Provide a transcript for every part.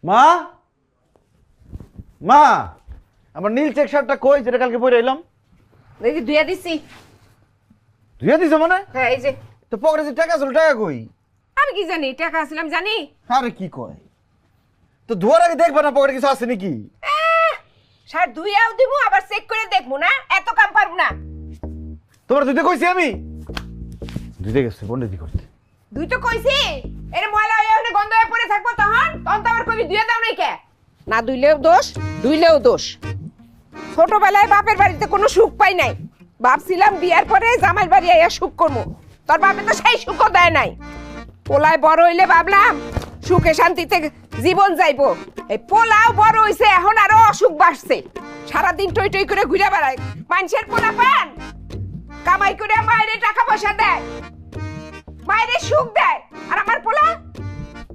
মা মা আমার নীল চেক শার্টটা কই যেটা কালকে পরে এলাম? দেখি ধুয়ে দিছি। ধুয়ে দিছো মানে? হ্যাঁ এই যে। তো পকেটে যে টাকা ছিল টাকা কই? আমি কি জানি টাকা আসলাম জানি? আরে কি কয়, তো ধোয়ার আগে দেখবা না পকেটে কিছু আছে নাকি? শার্ট ধুইয়াও দিব আবার চেক করে দেখবো না, এত কাম পারবো না। তোমার ধুতে কইছি আমি? ধুতে গেছে বন্ডেজি করতে। ধুই তো কইছি, এর ময়লা হয়ে ওখানে গন্ধ হয়ে পড়ে থাকবো তখন তো আবার কবি ধুয়ে দাও নাই কে? না ধুইলেও দোষ, ধুইলেও দোষ। ছোটবেলায় বাপের বাড়িতে কোনো সুখ পাই নাই, ভাবছিলাম বিয়ার পরে জামাইর বাড়ি আইয়া সুখ করবো, তোর বাপে তো সেই সুখও দেয় নাই। পোলায় বড় হইলে ভাবলাম সুখে শান্তিতে জীবন যাইবো, এই পোলাও বড় হইছে এখন আরো অসুখ বাড়ছে। সারাদিন টই টই করে ঘুরে বেড়ায়, মানুষের পোলা পান কামাই করে মায়ের টাকা পয়সা দেয়, মায়ের সুখ দেয়, আর আমার পোলা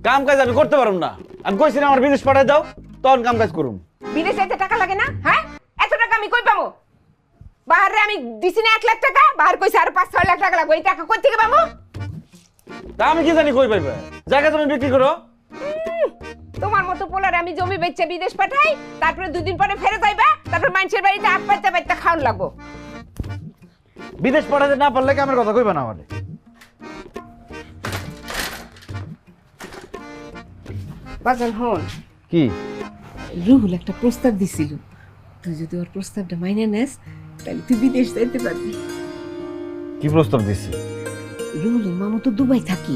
কাম কাজ আমি করতে পারুম না। আমি কইছি না আমার বিদেশ পাঠায় দাও, তখন কাম কাজ করুম। বিদেশে যেতে টাকা লাগে না? হ্যাঁ, এত টাকা আমি কই পাবো? বাহারে আমি দিছি না 1 লাখ টাকা, বাহার কইছে আর 5-6 লাখ টাকা লাগবে, এই টাকা কই থেকে পাবো? তা আমি কি জানি কই পাইবে? জায়গা তুমি বিক্রি করো। তোমার মতো পোলারে আমি জমি বেচে বিদেশ পাঠাই, তারপরে 2 দিন পরে ফেরত আইবা, তারপর মানুষের বাড়িতে আট পাইতে পাইতে খাওয়ান লাগবো। বিদেশ পাঠাতে না পারলে কি আমার কথা কইবা না আমারে? বাজান হন কি? রুহুল একটা প্রস্তাব দিছিল, তুই যদি ওর প্রস্তাবটা মাইনে নেস তাহলে তুই বিদেশ যাইতে পারবি। কি প্রস্তাব দিছি? রুহুলের মামু তো দুবাই থাকি,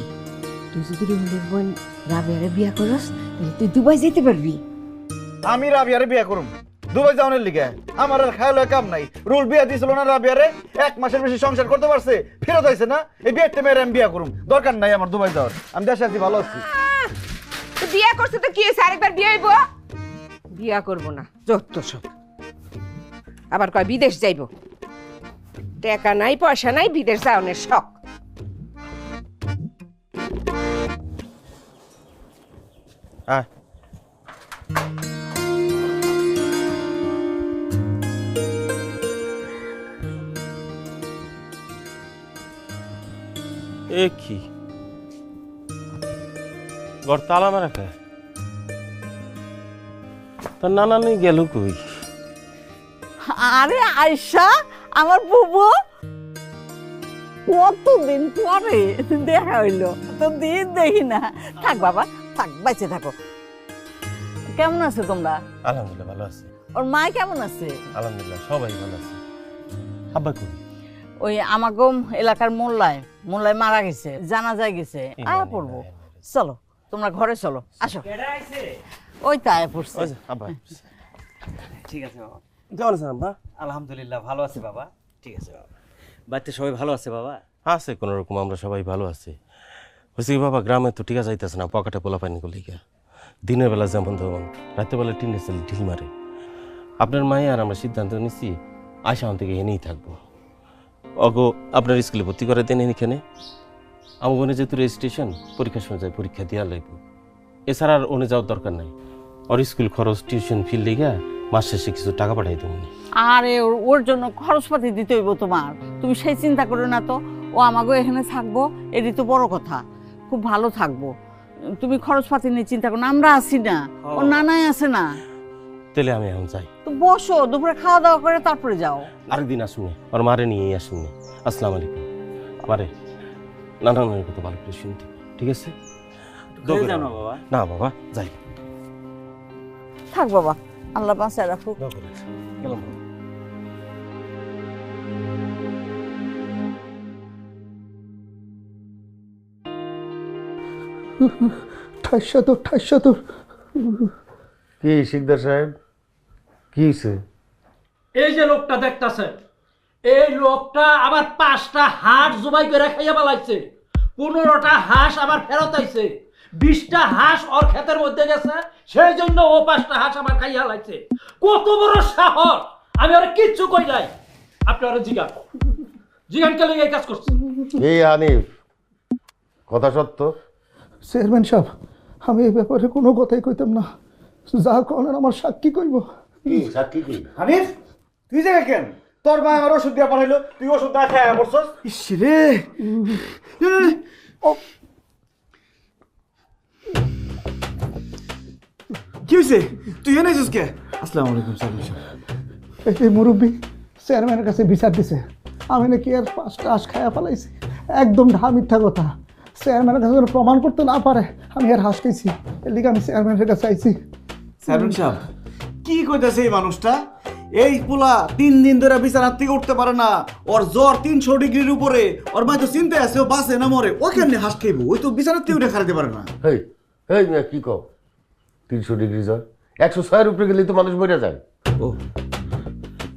তুই যদি রুহুলের বোন রাবেয়ারে বিয়া করস তাহলে তুই দুবাই যেতে পারবি। আমি রাবিয়ারে বিয়া করুম দুবাই যাওয়ার লিগে? আমার আর খায়াল কাম নাই। রুল বিয়া দিছিল না রাবিয়ারে, 1 মাসের বেশি সংসার করতে পারছে, ফেরত আইছে না। এই বিয়েতে মেয়ের আমি বিয়া করুম, দরকার নাই আমার দুবাই যাওয়ার। আমি দেশে আছি, ভালো আছি। তো বিয়া করছে তো কি হয়েছে, আরেকবার বিয়ে হইব? বিয়া করব না, যত সব। আবার কয় বিদেশ যাইব, টাকা নাই পয়সা নাই, বিদেশ যাওয়ার শখ। আয় এ কি ঘর তালা মারা খায়? তার নানা নেই গেল কই? আরে আয়শা, আমার বুবু, কতদিন পরে দেখা হইলো, তো দিন দেখি না। থাক বাবা থাক, বেঁচে থাকো। কেমন আছো তোমরা? আলহামদুলিল্লাহ ভালো আছে। ওর মা কেমন আছে? আলহামদুলিল্লাহ সবাই ভালো আছে। আব্বা কই? ওই আমাগো এলাকার মোল্লায় মারা গেছে, জানাজায় গেছে। আয়া পড়বো, চলো তোমরা ঘরে চলো, আসো। ওই তো আয়া পড়ছে। ওই যে আব্বা। ঠিক আছে বাবা। কেমন আছেন আব্বা? আলহামদুলিল্লাহ ভালো আছে বাবা। ঠিক আছে বাবা। বাড়িতে সবাই ভালো আছে বাবা? আছে কোনো রকম, আমরা সবাই ভালো আছি। হয়েছে কি বাবা, গ্রামে তো টিকা যাইতেছে না, পকেটে পোলা পাইনি করলে গিয়া। দিনের বেলা যেমন তেমন, রাতের বেলা টিনে ছেলে ঢিল মারে। আপনার মায়ে আর আমরা সিদ্ধান্ত নিচ্ছি আয়সা থেকে এনেই থাকবো। অগো আপনার স্কুলে ভর্তি করে দেন এখানে। আমার বোনে যেহেতু রেজিস্ট্রেশন, পরীক্ষার সময় যায় পরীক্ষা দেওয়া লাগবে। এছাড়া আর ওনে যাওয়ার দরকার নাই। ওর স্কুল খরচ, টিউশন ফি লেগে মাস শেষে কিছু টাকা পাঠাই দেবো। আরে ওর জন্য খরচপাতি দিতে হইব তোমার, তুমি সেই চিন্তা করো না তো। ও আমাগো এখানে থাকবো, এটি তো বড় কথা, খুব ভালো থাকবো। তুমি খরচপাতি নিয়ে চিন্তা করো না, আমরা আছি না, ওর নানাই আছে না। তাহলে আমি এখন যাই। তো বসো, দুপুরে খাওয়া দাওয়া করে তারপরে যাও। আরেকদিন আসুন, ওর মারে নিয়েই আসুন। আসসালামু আলাইকুম। মারে নানা নানির কথা ভালো করে শুনতে, ঠিক আছে? জানো বাবা? না বাবা যাই। থাক বাবা, আল্লাহ বাঁচায় রাখুক। গেলাম বাবা। ঠাইশাতর। কি শিকদার সাহেব, কি হয়েছে? এই যে লোকটা দেখতাছেন, এই লোকটা আবার 5টা হাঁস জবাই করে খাইয়া পালাইছে, 15টা হাঁস আবার ফেরত আইছে, 20টা হাঁস ওর ক্ষেতের মধ্যে গেছে, সেই জন্য ও 5টা হাঁস আবার খাইয়া লাইছে। কত বড় সাহস! আমি আর কিচ্ছু কই নাই। আপনি আর জিগান কে লেগে এই কাজ করছে? এই হানিফ, কথা সত্য? চেয়ারম্যান সাহেব, আমি এই ব্যাপারে কোনো কথাই কইতাম না, যা করেন আমার সাক্ষী কইব। কি সাক্ষী কি? হানিফ তুই জায়গা কেন? তোর ভাই আমার ওষুধ দিয়া পাঠাইলো, তুই ওষুধ না খায় পড়ছস? ইস রে, কি হয়েছে তুই এনে আছিস কে? আসসালামু আলাইকুম চেয়ারম্যান সাহেব। এই মুরব্বী চেয়ারম্যানের কাছে বিচার দিছে আমি নাকি আর 5টা হাঁস খাইয়া ফেলাইছি। একদম মিথ্যা কথা। চেয়ারম্যানের কাছে যেন প্রমাণ করতে না পারে আমি আর হাঁস খাইছি, এর লিগে আমি চেয়ারম্যানের কাছে আইছি। চেয়ারম্যান সাহেব কি কইতাছে এই মানুষটা? এই পোলা 3 দিন ধরে বিছানা থেকে উঠতে পারে না, ওর জ্বর 300 ডিগ্রির উপরে, ওর মাই তো চিন্তায় আছে ও বাঁচে না মরে, ও কেমনে হাঁস খাইবো? ওই তো বিছানা থেকে উঠে খাইতে পারে না। হেই হেই মিয়া কি কও? 300 ডিগ্রি জ্বর 106 এর উপরে গেলেই তো মানুষ মরে যায়। ও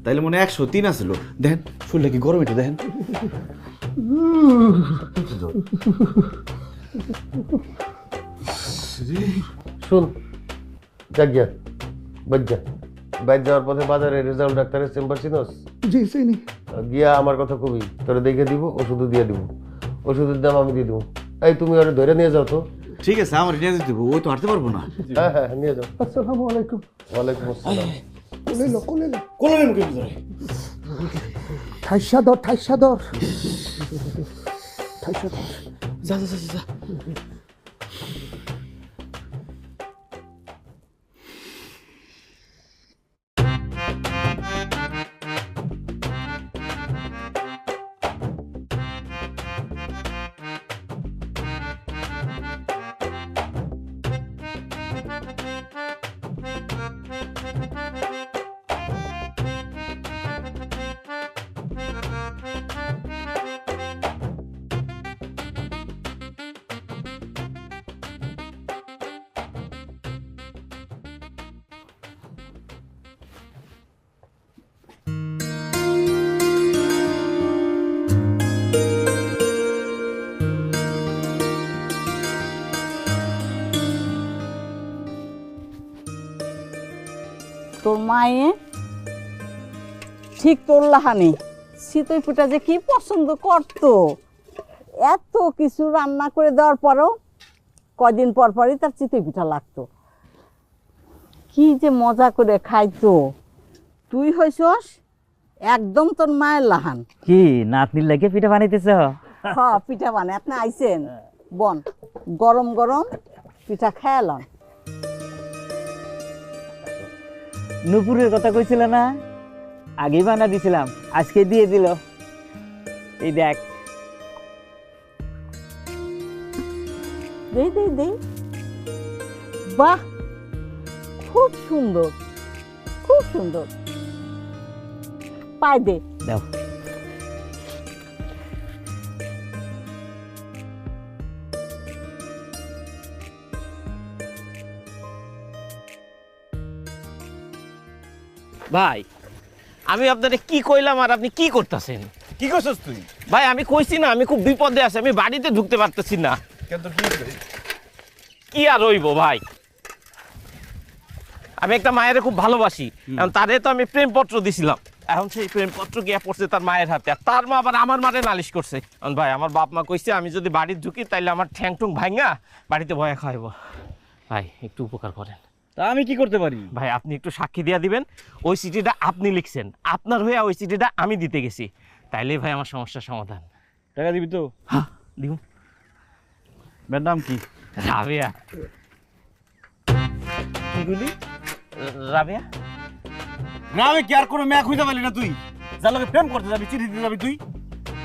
তাইলে মনে হয় 103 আছিল। দেখেন শুনলে কি গরম একটু দেখেন। শুন যাক গিয়া বাজ্জা বাইর যাওয়ার পথে বাজারে রেজাল্ট ডাক্তারের চেম্বার চিনস? জি চিনি। গিয়া আমার কথা কবি, তোরে দেখে দিব, ওষুধ দিয়ে দিব, ওষুধের দাম আমি দিয়ে দিব। এই তুমি ওরে ধরে নিয়ে যাও তো। ঠিক আছে আমার নিয়ে যেতে দেবো, ওই তো হাঁটতে পারবো না। হ্যাঁ হ্যাঁ নিয়ে যাও। আসসালামু আলাইকুম। ওয়ালাইকুম আসসালাম। কোলে লো। কোলের মুখে ভিতরে ঠাইসা ধর ঠাইসা ধর। যা যা যা যা। তোর মায়ে ঠিক তোর লাহানি চিতই পিঠা যে কি পছন্দ করতো, এত কিছু রান্না করে দেওয়ার পরেও কয়দিন পর পরই তার চিতই পিঠা লাগতো। কি যে মজা করে খাইতো। তুই হইছস একদম তোর মায়ের লাহান। কি নাতনির লাগে পিঠা বানাইতেছ? হ্যাঁ পিঠা বানায় আপনি আইছেন বন, গরম গরম পিঠা খেয়ালন। নুপুরের কথা কইছিল না, আগেই বানা দিছিলাম, আজকে দিয়ে দিল। এই দেখ। দেই দেই দেই। বাহ খুব সুন্দর, খুব সুন্দর। পাই দে। দাও। ভাই আমি আপনারে কি কইলাম আর আপনি কি করতেছেন? কি করছিস তুই? ভাই আমি কইছি না আমি খুব বিপদে আছি, আমি বাড়িতে ঢুকতে পারতেছি না। কেন তোর কি হয়েছে? কি আর হইব ভাই, আমি একটা মায়ের খুব ভালোবাসি, এখন তারে তো আমি প্রেমপত্র দিছিলাম, এখন সেই প্রেমপত্র গিয়া পড়ছে তার মায়ের হাতে, আর তার মা আবার আমার মারে নালিশ করছে। এখন ভাই আমার বাপ মা কইছে আমি যদি বাড়ি ঢুকি তাইলে আমার ঠ্যাং টুং ভাঙা বাড়িতে ভয়ে খাওয়াইব। ভাই একটু উপকার করেন। তা আমি কি করতে পারি? ভাই আপনি একটু সাক্ষী দিয়া দিবেন, ওই চিঠিটা আপনি লিখছেন, আপনার হয়ে ওই চিঠিটা আমি দিতে গেছি, তাইলেই ভাই আমার সমস্যার সমাধান। টাকা দিবি তো? হ্যাঁ দিব। মেয়ের নাম কি? রাবেয়া। কিগুলি? রাবেয়া? গ্রামে কি আর কোনো মেয়ে খুঁজে পেলি না তুই? যার লগে প্রেম করতে যাবি, চিঠি দিতে যাবি তুই?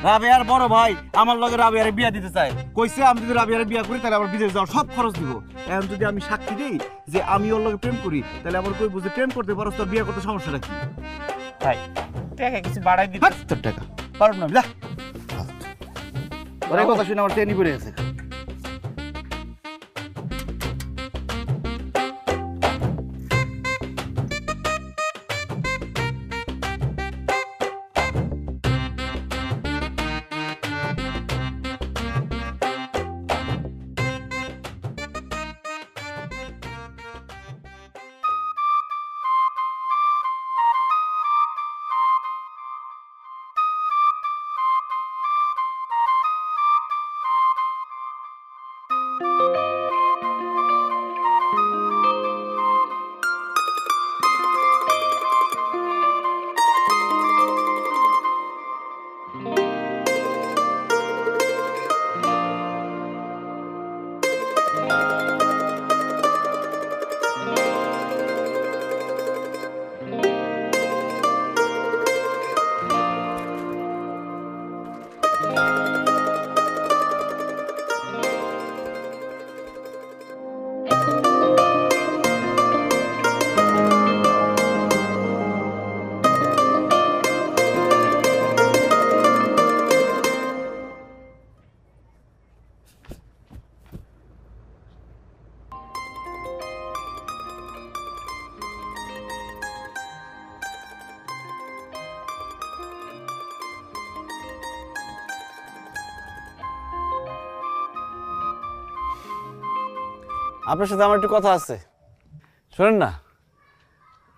রাবেয়ার বড় ভাই আমার লগে রাবেয়ারে বিয়া দিতে চায়, কইছে আমি যদি রাবেয়ারে বিয়া করি তাহলে আমার বিদেশ যাওয়ার সব খরচ দিব। এখন যদি আমি সাক্ষী দিই যে আমি ওর লগে প্রেম করি তাহলে আমার কই বুঝে প্রেম করতে পারছ, তোর বিয়া করতে সমস্যাটা কি? ভাই টাকা কিছু বাড়াই দিতে। হাট তোর টাকা পারব না যা। ওরে কথা শুনে আমার টেনি পড়ে গেছে। আপনার সাথে আমার একটু কথা আছে। শোনেন না,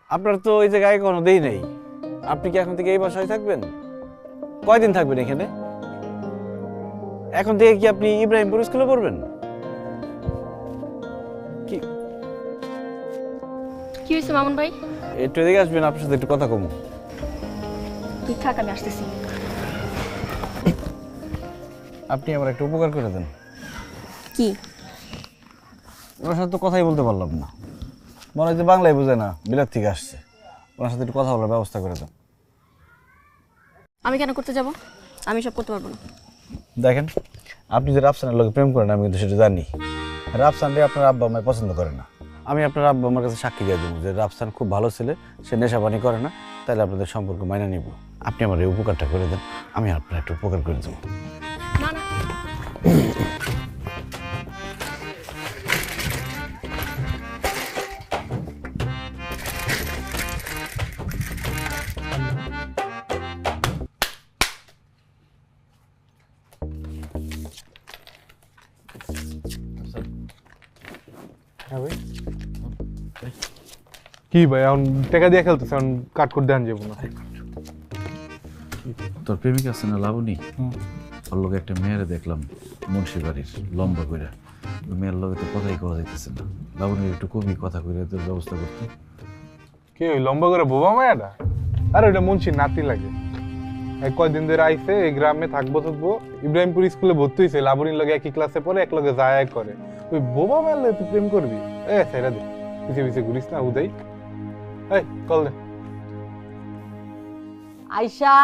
আপনার তো ওই জায়গায় কোনো দেই নেই, আপনি কি এখন থেকে এই বাসায় থাকবেন? কয়দিন থাকবেন এখানে? এখন থেকে কি আপনি ইব্রাহিমপুর স্কুলে পড়বেন? কি কি হয়েছে মামুন ভাই? একটু এদিকে আসবেন, আপনার সাথে একটু কথা কমু। তুই থাক, আমি আসতেছি। আপনি আমার একটা উপকার করে দেন। কি? ওনার সাথে তো কথাই বলতে পারলাম না, মনে হয় যে বাংলায় বোঝে না, বিলাত থেকে আসছে। ওনার সাথে একটু কথা বলার ব্যবস্থা করে দেন। আমি কেন করতে যাব? আমি সব করতে পারবো না। দেখেন, আপনি যে রাফসানের লোকে প্রেম করেন আমি কিন্তু সেটা জানি। রাফসানরে আপনার আব্বা আমায় পছন্দ করে না। আমি আপনার আব্বা আমার কাছে সাক্ষী দিয়ে দেবো যে রাফসান খুব ভালো ছেলে, সে নেশাপানি করে না, তাহলে আপনাদের সম্পর্ক মাইনে নিব। আপনি আমার এই উপকারটা করে দেন, আমি আপনার একটা উপকার করে দেবো। না না, কি ভাই এখন টাকা দিয়ে খেলতেছে, এখন কাট করে দেন যাবো না। তোর প্রেমিক আছে না লাবণী, ওর লোক একটা মেয়েরে দেখলাম মুন্সি বাড়ির, লম্বা করে। ওই মেয়ের লোকে তো কথাই কওয়া যাইতেছে না। লাবণীর একটু কবি কথা কইরা তোর ব্যবস্থা করতে। কে ওই লম্বা করে বোবা মায়াটা? আর ওইটা মুন্সির নাতি লাগে। এক কয়দিন ধরে আইসে এই গ্রামে থাকবো। ইব্রাহিমপুর স্কুলে ভর্তি হয়েছে, লাবণীর লগে একই ক্লাসে পড়ে, এক লগে যায় করে। ওই বোবা মারলে তুই প্রেম করবি? সেটা দে, পিছিয়ে পিছিয়ে ঘুরিস না উদয়। এই কল দে। আয়শা,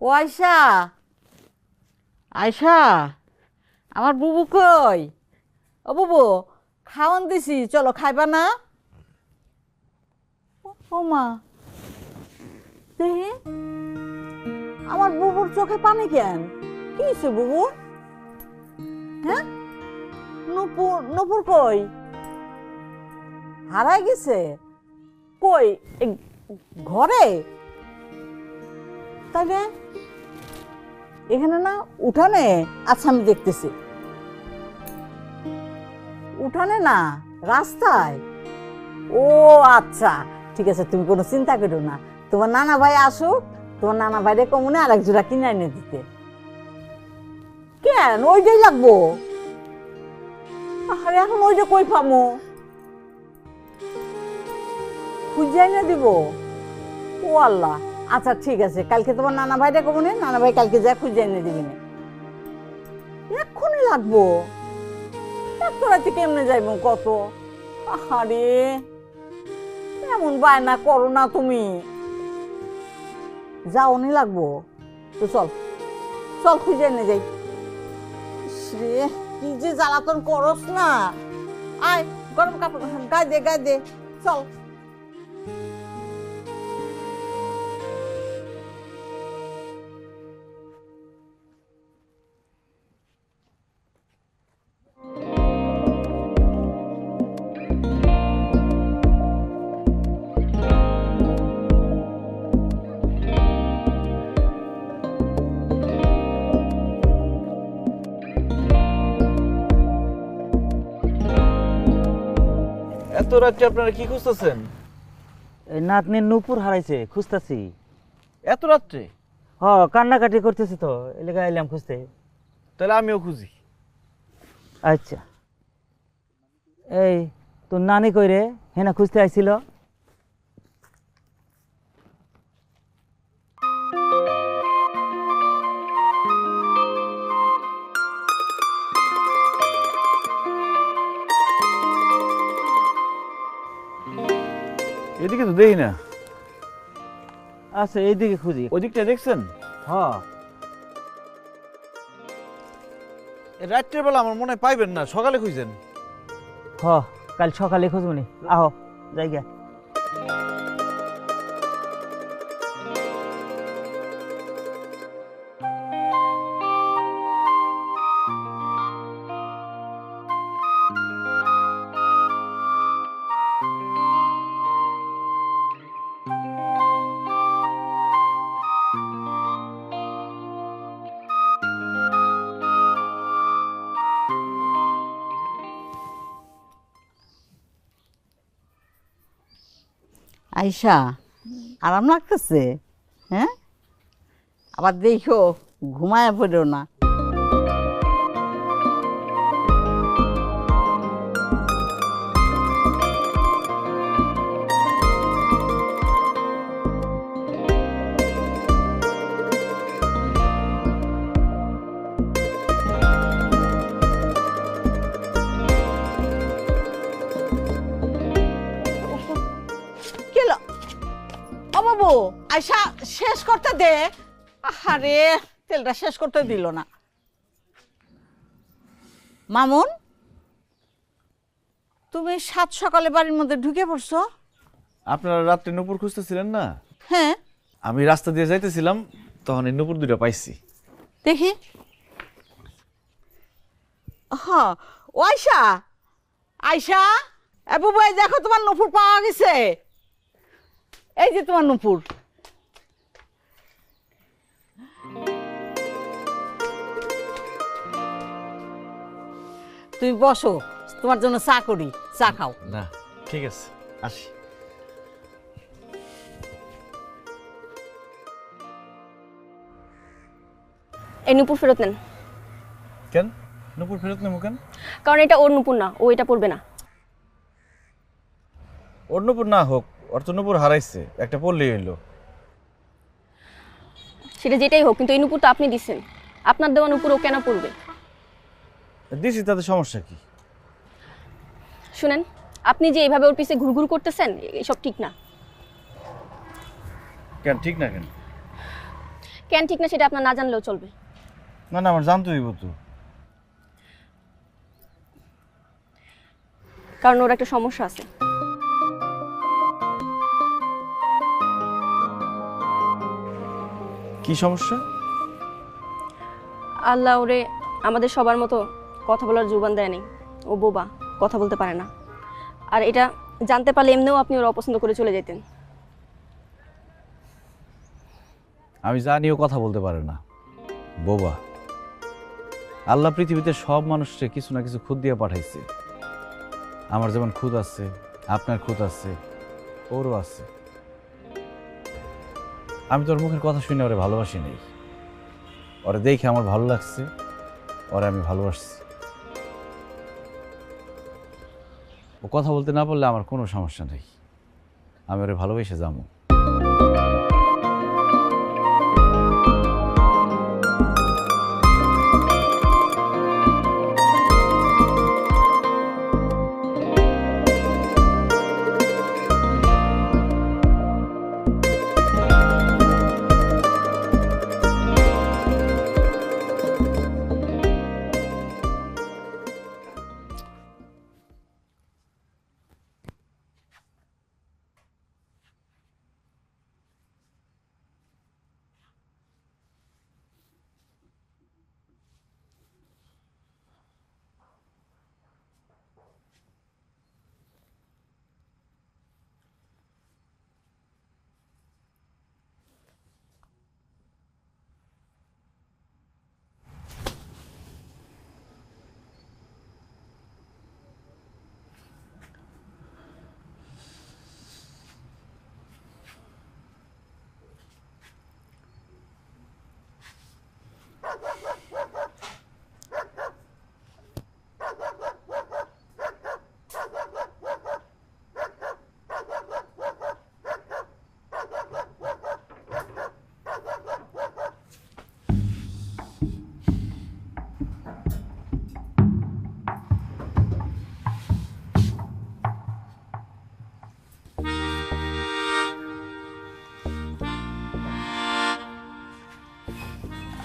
ও আয়শা, আয়শা, আমার বুবু কই? ও বুবু, খাওয়ান দিছি, চলো খাইবা না? ও মা, দেখি আমার বুবুর চোখে পানি কেন? কি হয়েছে বুবু? হ্যাঁ, নূপুর, নূপুর কই? হারাই গেছে? কই, ঘরে? তাহলে এখানে না, উঠানে? আচ্ছা আমি দেখতেছি। উঠানে না, রাস্তায়? ও আচ্ছা, ঠিক আছে, তুমি কোনো চিন্তা করো না। তোমার নানা ভাই আসুক, তোমার নানা ভাইরে কমনে আরেক জোড়া কিনে এনে দিতে। কেন, ওইটাই লাগবো? আরে এখন ওইটা কই পামো? খুঁজে এনে দিব? ও আল্লাহ, আচ্ছা ঠিক আছে, কালকে তোমার নানা ভাইটা কমনে, নানা ভাই কালকে যা খুঁজে এনে দিবি না। এক্ষুনি লাগবো? এত রাতে কেমনে যাইব কত? আরে এমন বায়না করো না তুমি, যাওনি লাগবো তো। চল চল, খুঁজে এনে যাই। রে কি যে জ্বালাতন করস না। আয়, গরম কাপড় গায়ে দে, গায়ে দে, চল। এত রাত্রে আপনারা কি খুঁজতেছেন? এই নাতনির নূপুর হারাইছে, খুঁজতাছি। এত রাত্রে? কান্নাকাটি করতেছে তো, এলাকা এলাম খুঁজতে। তাহলে আমিও খুঁজি। আচ্ছা, এই তোর নানি কই রে? হেনা খুঁজতে আইছিল। এদিকে তো দেই না। আচ্ছা, এইদিকে খুঁজি। ওদিকটা দেখছেন? রাত্রের বেলা আমার মনে হয় পাইবেন না, সকালে খুঁজেন। কাল সকালে খুঁজবনি। আহো জায়গা। আয়শা আরাম লাগতেছে? হ্যাঁ, আবার দেখো ঘুমায় পড়ো না। বাবু আয়শা শেষ করতে দে। আরে তেলটা শেষ করতে দিল না। মামুন, তুমি সাত সকালে বাড়ির মধ্যে ঢুকে পড়ছো? আপনারা রাত্রে নূপুর খুঁজতেছিলেন না? হ্যাঁ। আমি রাস্তা দিয়ে যাইতেছিলাম, তখন এই নূপুর দুটো পাইছি। দেখি। হ্যাঁ, ও আয়শা, আয়শা, এ বাবু এই দেখো তোমার নুপুর পাওয়া গেছে। এই যে তোমার নুপুর। তুমি বসো, তোমার জন্য চা করি, চা খাও। না ঠিক আছে, আসি। এই নুপুর ফেরত নেন। কেন নূপুর ফেরত নেবো কেন? কারণ এটা ওর নুপুর না, ও এটা পড়বে না। ওর নূপুর না হোক, ওর তো নূপুর হারাইছে, একটা পড়লেই হইলো। সেটা যেটাই হোক, কিন্তু এই নুপুর তো আপনি দিচ্ছেন। আপনার দেওয়া নুপুর ও কেন পড়বে? দিছি, তাতে সমস্যা কি? শুনেন, আপনি যে এইভাবে ওর পিছে ঘুরঘুর করতেছেন, এসব ঠিক না। কেন ঠিক না? কেন কেন ঠিক না সেটা আপনার না জানলেও চলবে। না না, আমার জানতে হইব তো। কারণ ওর একটা সমস্যা আছে। কি সমস্যা? আল্লাহ ওরে আমাদের সবার মতো কথা বলার জুবান দেয় নাই। ও বোবা, কথা বলতে পারে না। আর এটা জানতে পারলে এমনিও আপনি ওরা অপছন্দ করে চলে যেতেন। আমি জানি ও কথা বলতে পারে না, বোবা। আল্লাহ পৃথিবীতে সব মানুষকে কিছু না কিছু খুদ দিয়ে পাঠাইছে। আমার যেমন খুদ আছে, আপনার খুদ আছে, ওরও আছে। আমি তোর মুখের কথা শুনে ওরে ভালোবাসি নাই, ওরে দেখে আমার ভালো লাগছে, ওরে আমি ভালোবাসছি। ও কথা বলতে না পারলে আমার কোনো সমস্যা নেই, আমি ওরে ভালোবেসে যাবো।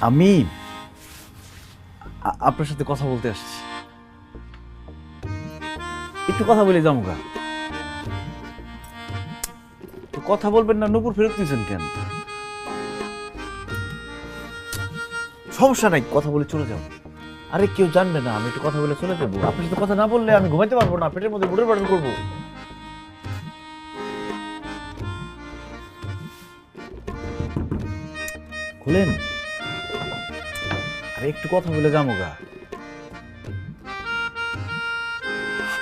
আমি আপনার সাথে কথা বলতে আসছি, একটু কথা বলে যাবো গা। তো কথা বলবেন না, নূপুর ফেরত দিয়েছেন কেন? সমস্যা নাই, কথা বলে চলে যাও। আরে কেউ জানবে না, আমি একটু কথা বলে চলে যাবো। আপনার সাথে কথা না বললে আমি ঘুমাইতে পারবো না, পেটের মধ্যে বুড়ের বাড়ি করবো। খুলেন, আরে একটু কথা বলে যাবো গা।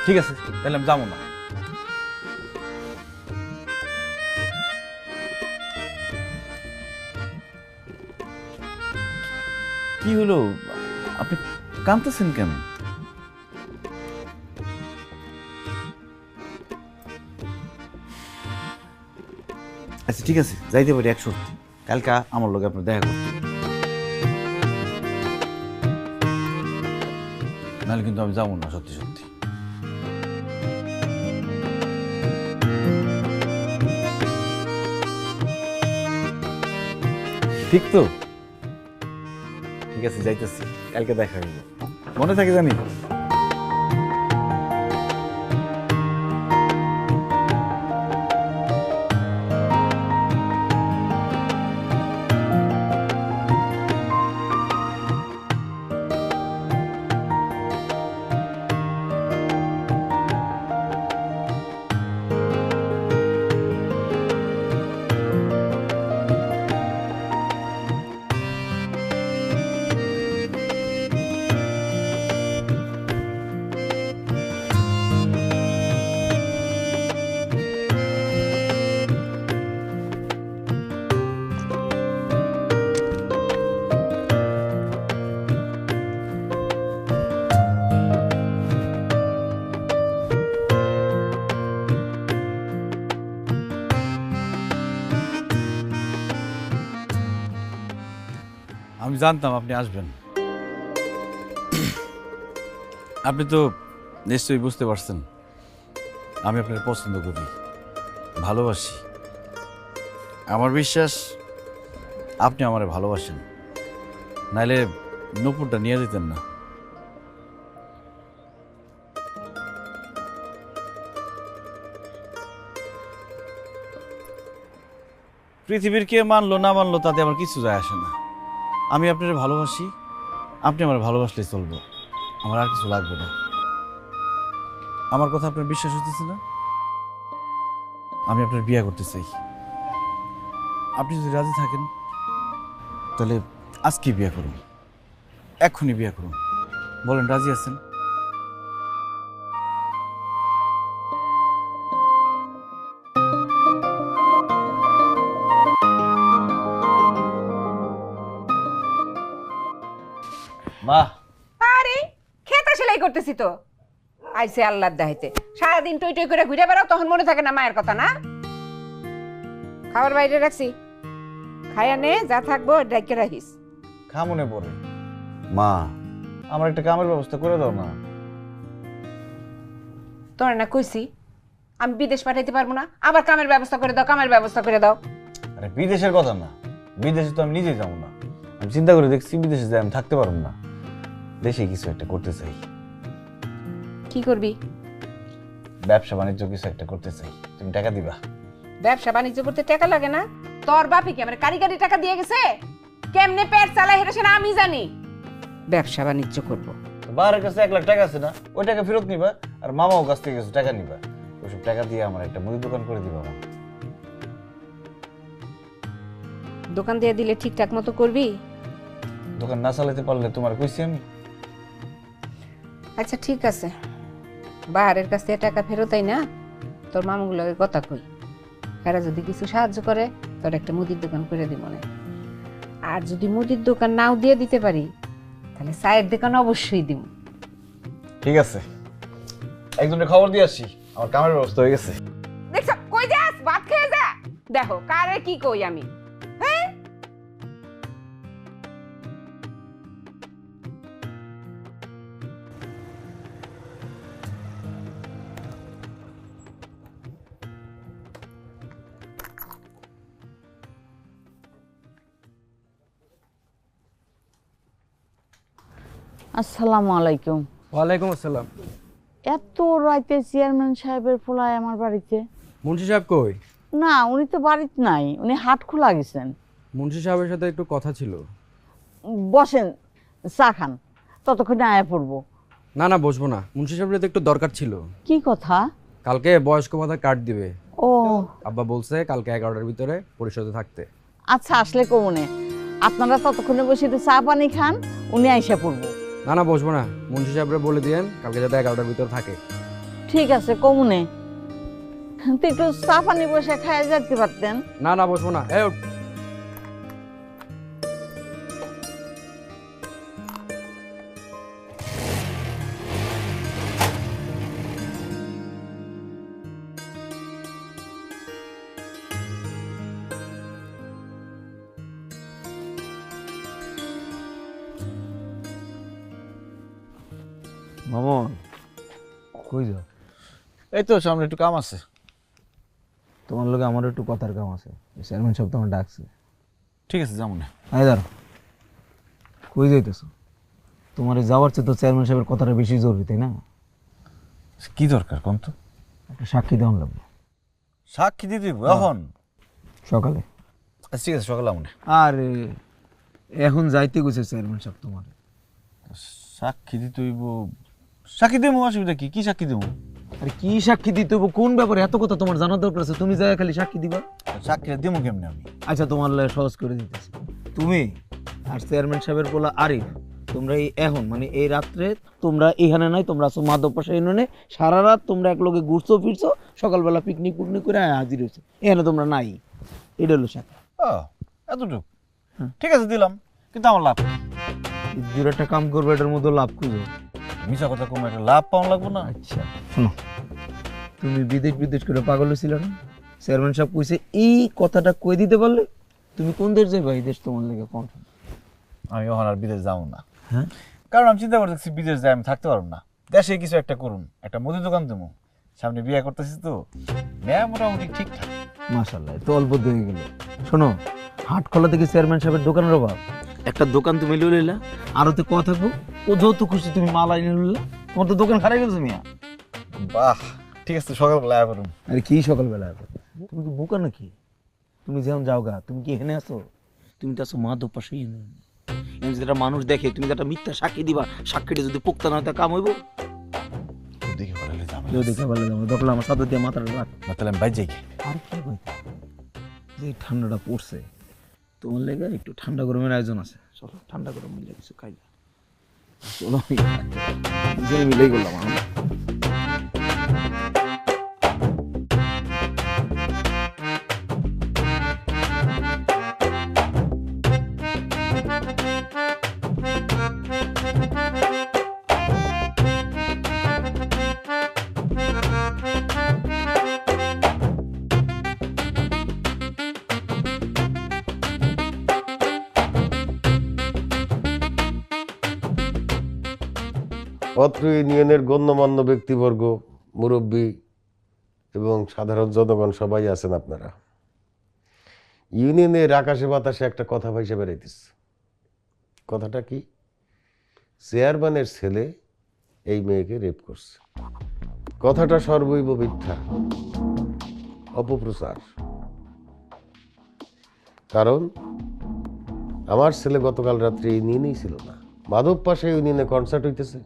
ঠিক আছে, তাহলে আমি যাবো না। কি হলো, আপনি কাঁদতেছেন কেন? আচ্ছা ঠিক আছে, যাইতে পারি এক সত্যি, কালকে আমার লোক আপনার দেখা করতে, নাহলে কিন্তু আমি যাবো না সত্যি সত্যি। ঠিক তো? ঠিক আছে, যাইতেছি, কালকে দেখা হইব, মনে থাকে জানি। আমি জানতাম আপনি আসবেন। আপনি তো নিশ্চয়ই বুঝতে পারছেন আমি আপনার পছন্দ করি, ভালোবাসি। আমার বিশ্বাস আপনি আমারে ভালোবাসেন, নাইলে নূপুরটা নিয়ে যেতেন না। পৃথিবীর কে মানলো না মানলো তাতে আমার কিছু যায় আসে না। আমি আপনার ভালোবাসি, আপনি আমার ভালোবাসলেই চলবো, আমার আর কিছু লাগবে না। আমার কথা আপনার বিশ্বাস হতেছে না? আমি আপনার বিয়ে করতে চাই। আপনি যদি রাজি থাকেন তাহলে আজকে বিয়ে করুন, এক্ষুনি বিয়ে করুন। বলেন রাজি আছেন? মা, আরে খেতে সেলাই করতেছি তো। আইসে আল্লাহর দাহিতে সারাদিন টই টই করে ঘুরে বেড়াও, তখন মনে থাকে না মায়ের কথা না? খাবার বাইরে রাখছি, খাইয়া নে, যা থাকবো ডাইকে রাখিস। খা মনে পড়ে। মা, আমার একটা কামের ব্যবস্থা করে দাও না। তোর না কইছি আমি বিদেশ পাঠাইতে পারবো না, আবার কামের ব্যবস্থা করে দাও, কামের ব্যবস্থা করে দাও। আরে বিদেশের কথা না, বিদেশে তো আমি নিজেই যাবো না। আমি চিন্তা করে দেখছি বিদেশে যাই আমি থাকতে পারবো না, দেশে কিছু একটা করতে চাই। কি করবি? ব্যবসা বাণিজ্য কিছু একটা করতে চাই, তুমি টাকা দিবা? ব্যবসা বাণিজ্য করতে টাকা লাগে না? তোর বাপি কি আমার কারিগরি টাকা দিয়ে গেছে? কেমনে পেট চালাই হেরে সেটা আমি জানি। ব্যবসা বাণিজ্য করবো, বাবার কাছে 1 লাখ টাকা আছে না, ওই টাকা ফেরত নিবা, আর মামাও কাছ থেকে কিছু টাকা নিবা। ওইসব টাকা দিয়ে আমার একটা মুদি দোকান করে দিবা। মা, দোকান দিয়ে দিলে ঠিকঠাক মতো করবি? দোকান না চালাতে পারলে তোমার কইছি আমি। আচ্ছা ঠিক আছে, বাহারের কাছ থেকে টাকা ফেরতাই না, তোর মামুগুলোকে কথা কই, এরা যদি কিছু সাহায্য করে তোর একটা মুদির দোকান করে দিব মনে। আর যদি মুদির দোকান নাও দিয়ে দিতে পারি তাহলে চায়ের দোকান অবশ্যই দিব। ঠিক আছে, একজনের খবর দিয়ে আসি, আমার কামের ব্যবস্থা হয়ে গেছে। দেখছ কই যাস, ভাত খেয়ে যা। দেখো কারে কি কই আমি। হ্যাঁ আসসালামু আলাইকুম। ওয়ালাইকুম আসসালাম। এত রাইতে চেয়ারম্যান সাহেবের পোলায় আমার বাড়িতে? মুন্সি সাহেব কই? না, উনি তো বাড়িতে নাই, উনি হাট খোলা গেছেন। মুন্সি সাহেবের সাথে একটু কথা ছিল। বসেন, চা খান, ততক্ষণে আয়া পড়বো। না না, বসবো না, মুন্সি সাহেবের তো একটু দরকার ছিল। কি কথা? কালকে বয়স্ক ভাতা কার্ড দিবে। ও আব্বা বলছে কালকে 11টার ভিতরে পরিশোধে থাকতে। আচ্ছা, আসলে কমনে আপনারা ততক্ষণে বসে একটু চা পানি খান, উনি আইসা পড়বো। না না, বসবো না, মুন্সি সাহেবরে বলে দিয়েন কালকে যাতে 11টার ভিতরে থাকে। ঠিক আছে, কমনে তো একটু চা পানি বসে খাইয়া যেতে পারতেন। না না, বসবো না। এই মামন কই যাও? এই তো সামনে একটু কাম আছে। তোমার লগে আমার একটু কথার কাম আছে, চেয়ারম্যান সাহেব তোমার ডাকছে। ঠিক আছে যাবো না। আয় দাঁড়ো, কই যাইতেছো? তোমার যাওয়ার চেয়ে তো চেয়ারম্যান সাহেবের কথাটা বেশি জরুরি, তাই না? কি দরকার কোন তো? একটা সাক্ষী দেওয়ান লাগবে। সাক্ষী দিতে দিব এখন? সকালে। আচ্ছা ঠিক আছে সকালে আমনে। আরে এখন যাইতে গেছে চেয়ারম্যান সাহেব তোমার। সাক্ষী দিতে হইব। সাক্ষী দেবো, অসুবিধা কি? কি সাক্ষী দেবো? আরে কি সাক্ষী দিতে হইব, কোন ব্যাপারে এত কথা তোমার জানার দরকার আছে? তুমি যাই খালি সাক্ষী দিবা। সাক্ষীটা দেবো কেমনে আমি? আচ্ছা তোমার লাগে সহজ করে দিতেছি। তুমি আর চেয়ারম্যান সাহেবের বলা আরিফ, তোমরা এই এখন মানে এই রাত্রে তোমরা এখানে নাই, তোমরা আছো মাধবপাশা ইউনিয়নে। সারা রাত তোমরা এক লগে ঘুরছো ফিরছো, সকালবেলা পিকনিক পুকনিক করে হাজির হয়েছে। এখানে তোমরা নাই, এটা হলো সাক্ষী। এতটুকু ঠিক আছে দিলাম, কিন্তু আমার লাভ দূর একটা কাম করবে, এটার মধ্যে লাভ খুঁজো। মিশা কথা কম, একটা লাভ পাওয়া লাগবো না? আচ্ছা শোনো, তুমি বিদেশ বিদেশ করে পাগল হয়েছিল না? চেয়ারম্যান সাহেব কইছে এই কথাটা কই দিতে পারলে তুমি কোন দেশ যাইবা, এই দেশ তোমার লেগে কনফার্ম। আমি ওখানে আর বিদেশ যাবো না। হ্যাঁ, কারণ আমি চিন্তা করতেছি বিদেশ যাই আমি থাকতে পারবো না। দেশে কিছু একটা করুন, একটা মুদি দোকান দেবো। সামনে বিয়ে করতেছি তো, মেয়া মোটামুটি ঠিকঠাক। মাশাআল্লাহ, তো অল্প হয়ে গেল। শোনো, হাটখোলা থেকে চেয়ারম্যান সাহেবের দোকানের অভাব, একটা দোকান তুমি লই লইলা, আরো তো কথা থাকবো, ও যত খুশি তুমি মাল আইনে লইলা, তোমার তো দোকান খারাপ গেছে মিয়া। বাহ, ঠিক আছে সকালবেলা আয়া করুন। আরে কি সকালবেলা? তুমি কি বোকা নাকি? তুমি যেমন যাও গা, তুমি কি এখানে আসো? তুমি তো আসো মাধব পাশে। যেটা মানুষ দেখে, তুমি একটা মিথ্যা সাক্ষী দিবা, সাক্ষীটা যদি পোক্তা না হয় তা কাম হইব। দেখে ভালো দেখে ভালো যাবো, দেখলাম আমার সাদা দিয়ে মাথাটা রাখ। তাহলে আমি বাইর যাই। আর কি কইতে, যে ঠান্ডাটা পড়ছে তোমার লেগে একটু ঠান্ডা গরমের আয়োজন আছে। চলো ঠান্ডা গরম মিলে কিছু খাই না, চলো যে মিলেই করলাম আমরা। অত্র ইউনিয়নের গণ্যমান্য ব্যক্তিবর্গ, মুরব্বী এবং সাধারণ জনগণ সবাই আছেন আপনারা। ইউনিয়নের আকাশে বাতাসে একটা কথা ভাইসে বেড়াইতেছে। কথাটা কি? চেয়ারম্যানের ছেলে এই মেয়েকে রেপ করছে। কথাটা সর্বৈব মিথ্যা, অপপ্রচার। কারণ আমার ছেলে গতকাল রাত্রে ইউনিয়নেই ছিল না, মাধবপাশা ইউনিয়নে কনসার্ট হইতেছে,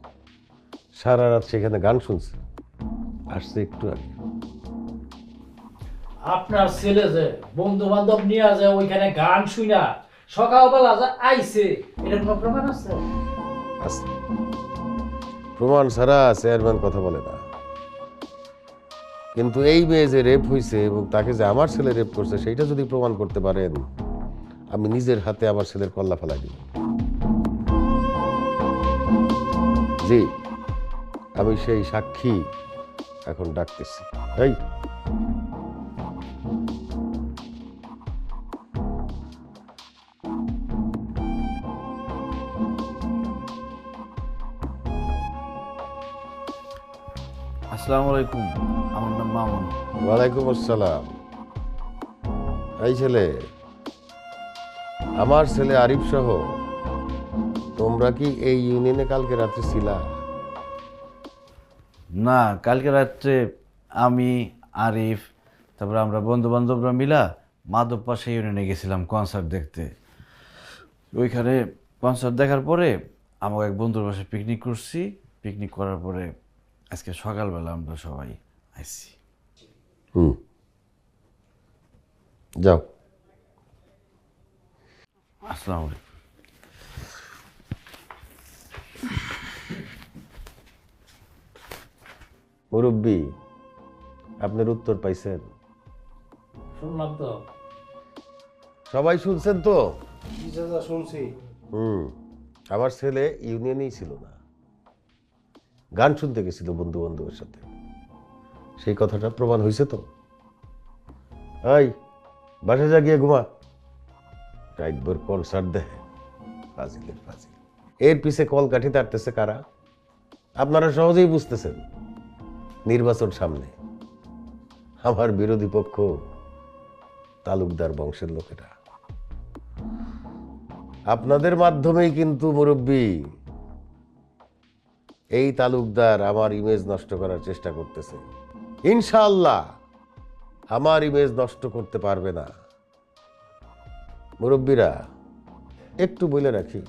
সারা রাত সেখানে গান শুনছে, আসছে একটু আগে। আপনার ছেলে যে বন্ধু বান্ধব নিয়ে যায় ওইখানে গান শুনা সকালবেলা যে আইছে, এটা কোনো প্রমাণ আছে? আছে, প্রমাণ ছাড়া চেয়ারম্যান কথা বলে না। কিন্তু এই মেয়ে যে রেপ হয়েছে এবং তাকে যে আমার ছেলে রেপ করছে সেইটা যদি প্রমাণ করতে পারেন, আমি নিজের হাতে আমার ছেলের কল্লা ফেলাই দিব। জি, আমি সেই সাক্ষী এখন ডাকতেছি। এই আসসালামু আলাইকুম, আমার নাম মামুন। ওয়ালাইকুম আসসালাম। এই ছেলে, আমার ছেলে আরিফ সহ তোমরা কি এই ইউনিয়নে কালকে রাত্রে ছিলা? না, কালকে রাত্রে আমি, আরিফ, তারপরে আমরা বন্ধু বান্ধবরা মিলা মাধবপাশা ইউনিয়নে গেছিলাম কনসার্ট দেখতে। ওইখানে কনসার্ট দেখার পরে আমাকে এক বন্ধুর বাসায় পিকনিক করছি। পিকনিক করার পরে আজকে সকালবেলা আমরা সবাই আইছি। যাও। আসসালামু আলাইকুম। মুরব্বী, আপনার উত্তর পাইছেন? শুনলাম তো। সবাই শুনছেন তো? শুনছি। আমার ছেলে ইউনিয়নেই ছিল না, গান শুনতে গেছিল বন্ধু বান্ধবের সাথে। সেই কথাটা প্রমাণ হয়েছে তো? এই বাসা যা গিয়ে ঘুমা, রাইটভর কনসার্ট দেয়, ফাজিলের ফাজিল। এর পিছে কলকাঠি তাড়তেছে কারা? আপনারা সহজেই বুঝতেছেন নির্বাচন সামনে, আমার বিরোধী পক্ষ তালুকদার বংশের লোকেরা। আপনাদের মাধ্যমেই কিন্তু মুরব্বী এই তালুকদার আমার ইমেজ নষ্ট করার চেষ্টা করতেছে। ইনশাআল্লাহ আমার ইমেজ নষ্ট করতে পারবে না। মুরব্বীরা, একটু বলে রাখি,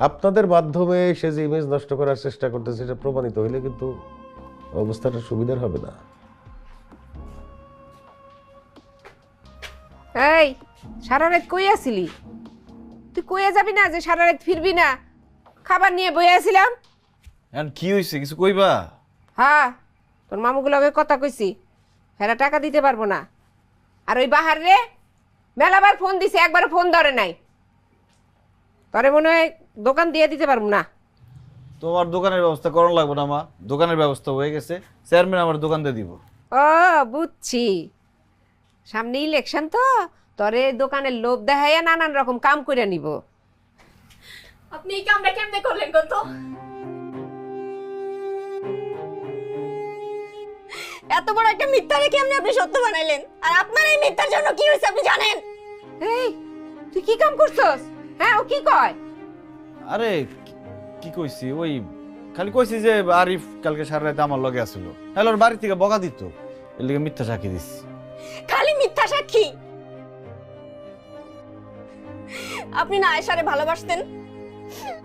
আপনাদের মাধ্যমে সে যে ইমেজ নষ্ট করার চেষ্টা করতেছে সেটা প্রমাণিত হইলে কিন্তু অবস্থাটা সুবিধার হবে না। এই সারা রাত কই আসিলি? তুই কইয়া যাবি না যে সারা রাত ফিরবি না? খাবার নিয়ে বই আসিলাম। এখন কি হয়েছে, কিছু কইবা? হ্যাঁ, তোর মামুগুলোকে কথা কইছি, হেরা টাকা দিতে পারবো না। আর ওই বাহার রে মেলাবার ফোন দিছে, একবার ফোন ধরে নাই। তোরে মনে হয় দোকান দিয়ে দিতে পারবো না। তোমার দোকানের ব্যবস্থা করণ লাগবে না মা, দোকানের ব্যবস্থা হয়ে গেছে, চেয়ারম্যান আমার দোকান দিয়ে দিব। ও বুঝছি, সামনে ইলেকশন তো, তোরে দোকানের লোভ দেখাইয়া নানান রকম কাম করে নিব। আপনি এই কামটা কেমনে করলেন কত? এত বড় একটা মিথ্যারে কেমনে আপনি সত্য বানাইলেন? আর আপনার এই মিথ্যার জন্য কি হয়েছে আপনি জানেন? এই তুই কি কাম করছস? হ্যাঁ, ও কি কয়? আরে কি কইছি, ওই খালি কইছি যে আরিফ কালকে সারা রাত আমার লগে আসলো, হ্যালো ওর বাড়ি থেকে বকা দিত, এর লিগে মিথ্যা সাক্ষী দিচ্ছি। খালি মিথ্যা সাক্ষী? আপনি না আয়েশারে ভালোবাসতেন,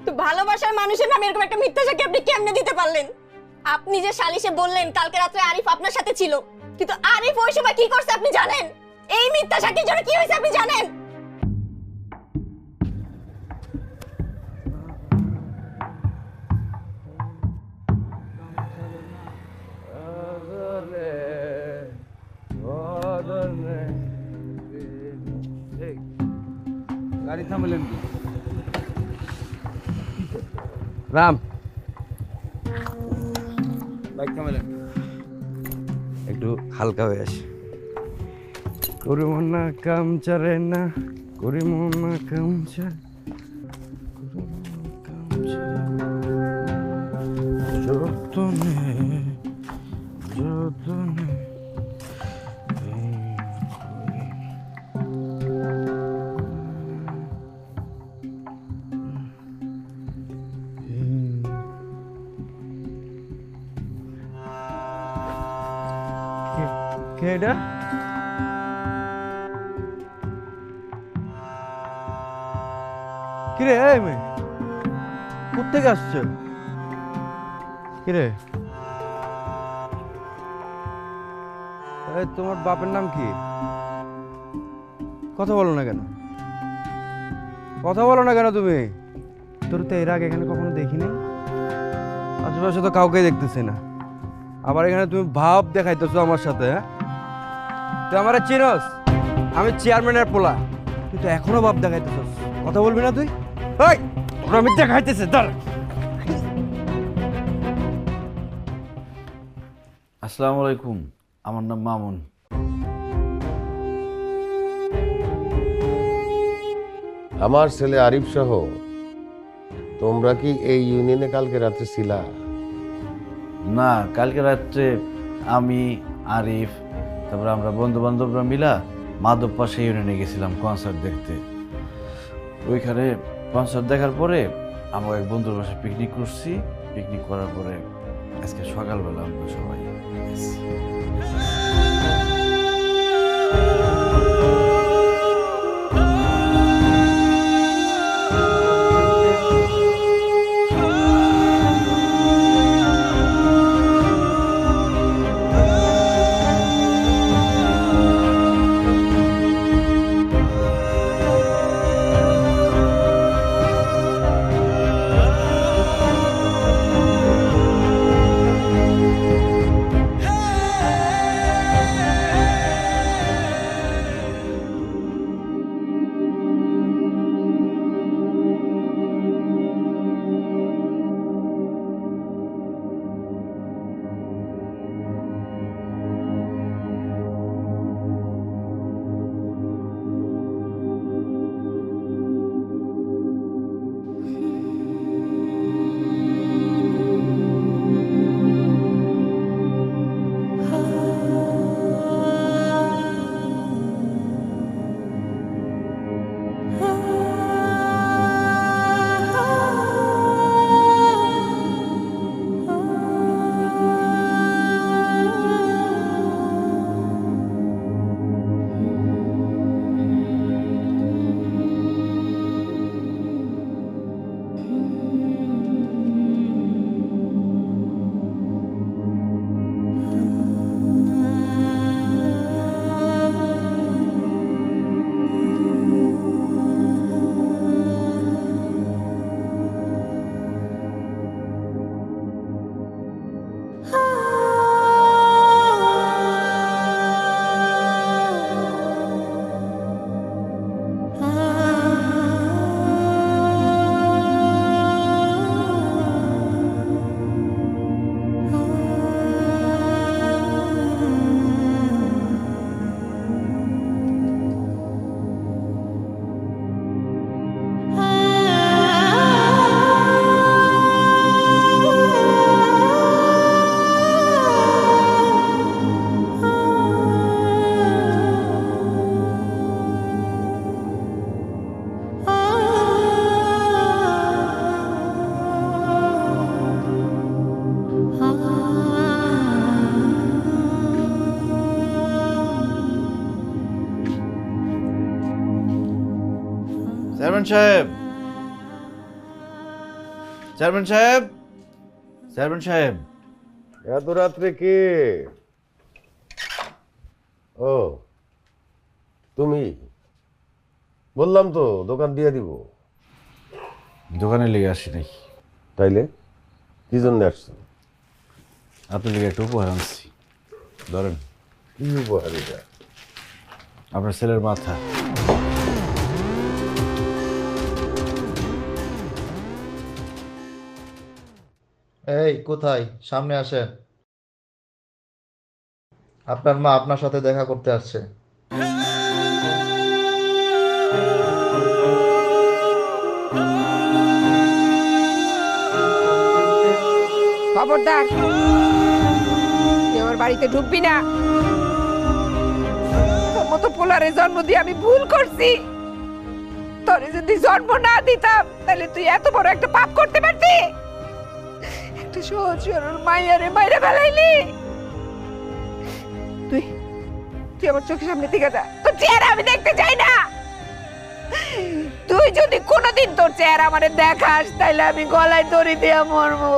তো ভালোবাসার মানুষের নামে এরকম একটা মিথ্যা সাক্ষী আপনি কেমনে দিতে পারলেন? আপনি যে সালিশে বললেন কালকে রাতে আরিফ আপনার সাথে ছিল, কিন্তু আরিফ ওই সময় কি করছে আপনি জানেন? এই মিথ্যা সাক্ষীর জন্য কি হয়েছে আপনি জানেন? গাড়ি থামালেন কি? রাম, বাইক থামালেন, একটু হালকা হয়ে আসে। করিম না কাম চারে না, করিম না কাম চারে, যতনে যতনে এটা কিরে? এই মেয়ে কোথেকে আসছে? কিরে, তোমার বাপের নাম কি? কথা বলো না কেন? কথা বলো না কেন তুমি? তোর তো এর আগে এখানে কখনো দেখিনি, আশেপাশে তো কাউকে দেখতেছি না, আবার এখানে তুমি ভাব দেখাইতেছো আমার সাথে। হ্যাঁ, তুই আমার চিনস? আমি চেয়ারম্যানের পোলা, তুই তো এখনো ভাব দেখাইতেছস। কথা বলবি না তুই? ওই ওরা মিথ্যা খাইতেছে। দাঁড়া। আসসালামু আলাইকুম, আমার নাম মামুন। আমার ছেলে আরিফ সহ তোমরা কি এই ইউনিয়নে কালকে রাত্রে ছিলা? না, কালকে রাত্রে আমি, আরিফ, তারপরে আমরা বন্ধু বান্ধবরা মিলা মাধব পাশে ইউনিয়নে গেছিলাম কনসার্ট দেখতে। ওইখানে কনসার্ট দেখার পরে আমার এক বন্ধুর বাসায় পিকনিক করছি। পিকনিক করার পরে আজকে সকালবেলা আমরা সবাই গেছি। চেয়ারম্যান সাহেব, চেয়ারম্যান সাহেব, চেয়ারম্যান সাহেব। এত রাত্রে কে? ও তুমি, বললাম তো দোকান দিয়ে দিব। দোকানে লেগে আসি নাই। তাইলে কি জন্য আসছো? আপনার লেগে একটা উপহার আনছি, ধরেন। কি উপহার এটা? আপনার ছেলের মাথা। এই কোথায়? সামনে আসেন, আপনার মা আপনার সাথে দেখা করতে আসছে। খবরদার, তুই আমার বাড়িতে ঢুকবি না। তোর মতো পোলারে জন্ম দিয়ে আমি ভুল করছি। তোরে যদি জন্ম না দিতাম তাহলে তুই এত বড় একটা পাপ করতে পারতি? একটা সহজ সরল মাইয়ারে মাইরে ফেলাইলি। তুই তুই আমার চোখের সামনে থেকে যা, তোর চেহারা আমি দেখতে চাই না। তুই যদি কোনোদিন তোর চেহারা আমারে দেখাস তাহলে আমি গলায় দড়ি দিয়ে মরবো।